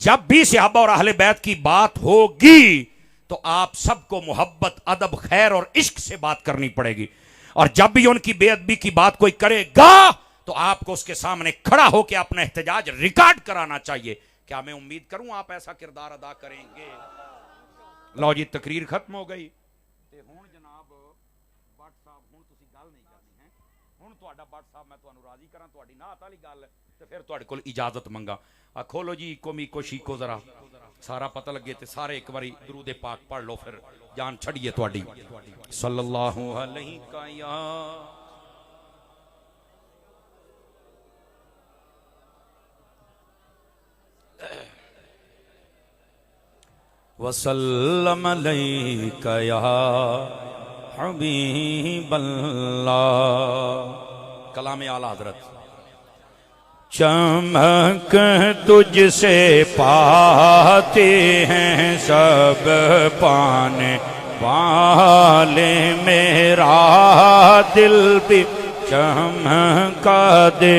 जब भी सहाबा और अहले बैत की बात होगी तो आप सबको मोहब्बत, अदब, खैर और इश्क से बात करनी पड़ेगी, और जब भी उनकी बेअदबी की बात कोई करेगा तो आपको उसके सामने खड़ा होकर अपना एहतजाज रिकॉर्ड कराना चाहिए। क्या मैं उम्मीद करूं आप ऐसा किरदार अदा करेंगे। लो जी तकरीर खत्म हो गई ते हुण जनाब भट्ट साहब हुण तुसी गल नहीं करनी है, हुण तुहाडा भट्ट साहब मैं तुहानू राजी करां, तुहाडी नात वाली गल ते फिर तुहाडे कोल इजाजत मंगा। आ खोलो जी इको मीको शीको जरा सारा पता लगे ते सारे एक बारी दरूद पाक पढ़ लो, फिर जान छड़िए तुहाडी। सल्लल्लाहु अलैहि वसल्लम अलैका या हबीबल्लाह। कलाम आला हजरत। चमक तुझसे पाते हैं सब पाने वाले, मेरा दिल भी चमका दे,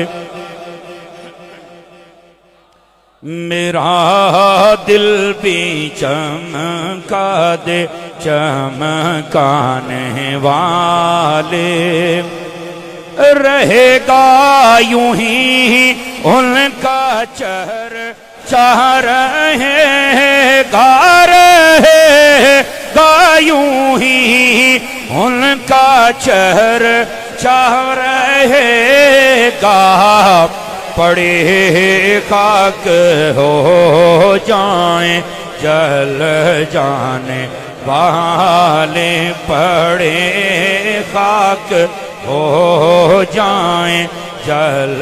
मेरा दिल भी चमका दे, चमकाने वाले। रहेगा यूं ही उनका चर्चा रहेगा, रहेगा यूं ही उनका चर्चा रहेगा। पड़े खाक हो जाएं जल जाने वाले, पड़े खाक हो जाएं जल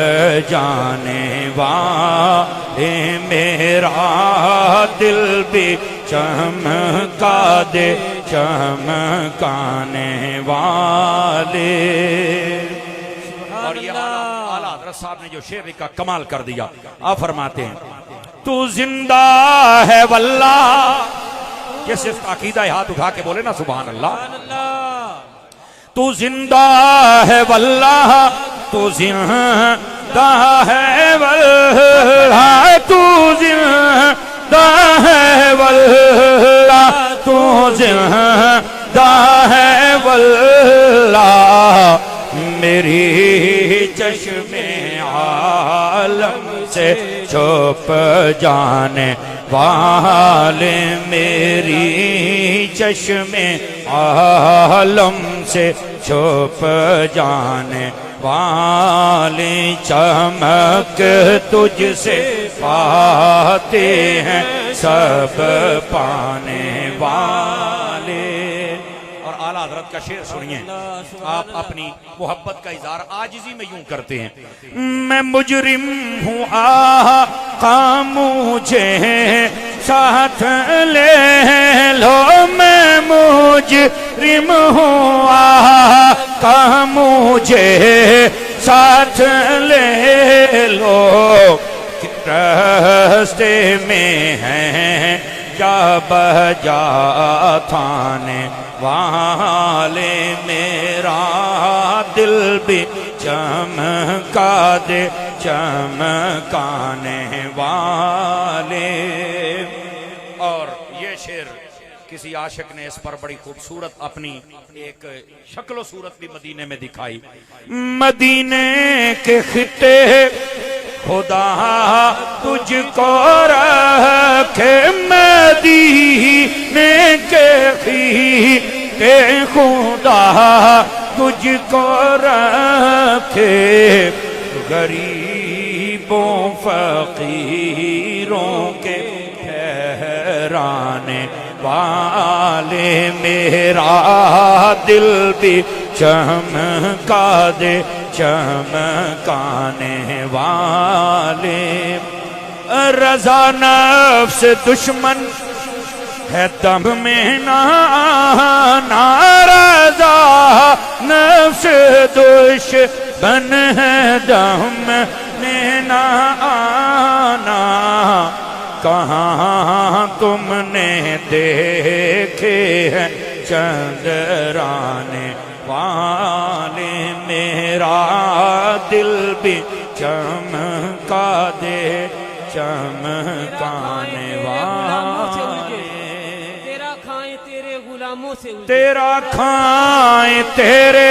जाने वाले, मेरा दिल भी चमका दे, चमकाने वाले। और ये आला हज़रत साहब ने जो शेर का कमाल कर दिया, आप फरमाते हैं तू जिंदा है वल्लाह, ये सिर्फ अकीदा हाथ उठा के बोले ना सुभान अल्लाह। तू जिंदा है वल्लाह, तू जिंदा है वल्लाह, तू जिंदा है वल्लाह, तू जिंदा है वल्लाह। मेरी चश्मे आलम से छुप जाने वाले, मेरी चश्मे आलम से छुप जाने वाले। चमक तुझसे पाते हैं सब पाने वाले। और आला हज़रत का शेर सुनिए, आप अपनी मोहब्बत का इज़हार आजिज़ी में यूं करते हैं। मैं मुजरिम हूँ आका मुझे साथ ले लो, मैं मुजरिम हूँ आका मुझे साथ ले लो। रास्ते में हैं जा बजा थाने वाले, मेरा दिल भी चमका दे, चमकाने वाले। और ये शेर किसी आशिक ने इस पर बड़ी खूबसूरत अपनी एक शक्ल सूरत भी मदीने में दिखाई। मदीने के खिते खुदा तुझको रखे, मदीने के खिते खुदा तुझको रखे। गरीबों फकीरों के ठहराने वाले, मेरा दिल भी चमका दे, चमकाने वाले। रज़ा नफ्स दुश्मन है दम में ना आना, रज़ा नफ्स दुश्मन है दम में ना आना। कहाँ तुमने देखे हैं चंद्राने वाले, मेरा दिल भी चमका दे, चमकाने वाले। तेरा खाएं तेरे गुलामों से, तेरा खाएं तेरे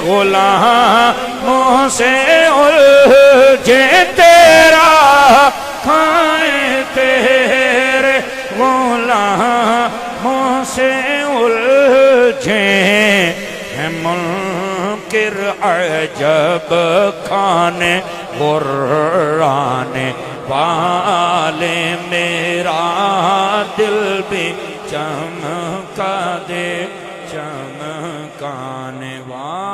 गुलामों से उलझे, तेरा खाएं तेरे गुलामों से उलझे। है मुनकिर अजब खाने गुर्राने वाले, मेरा दिल भी चमका दे, चमकाने वाले।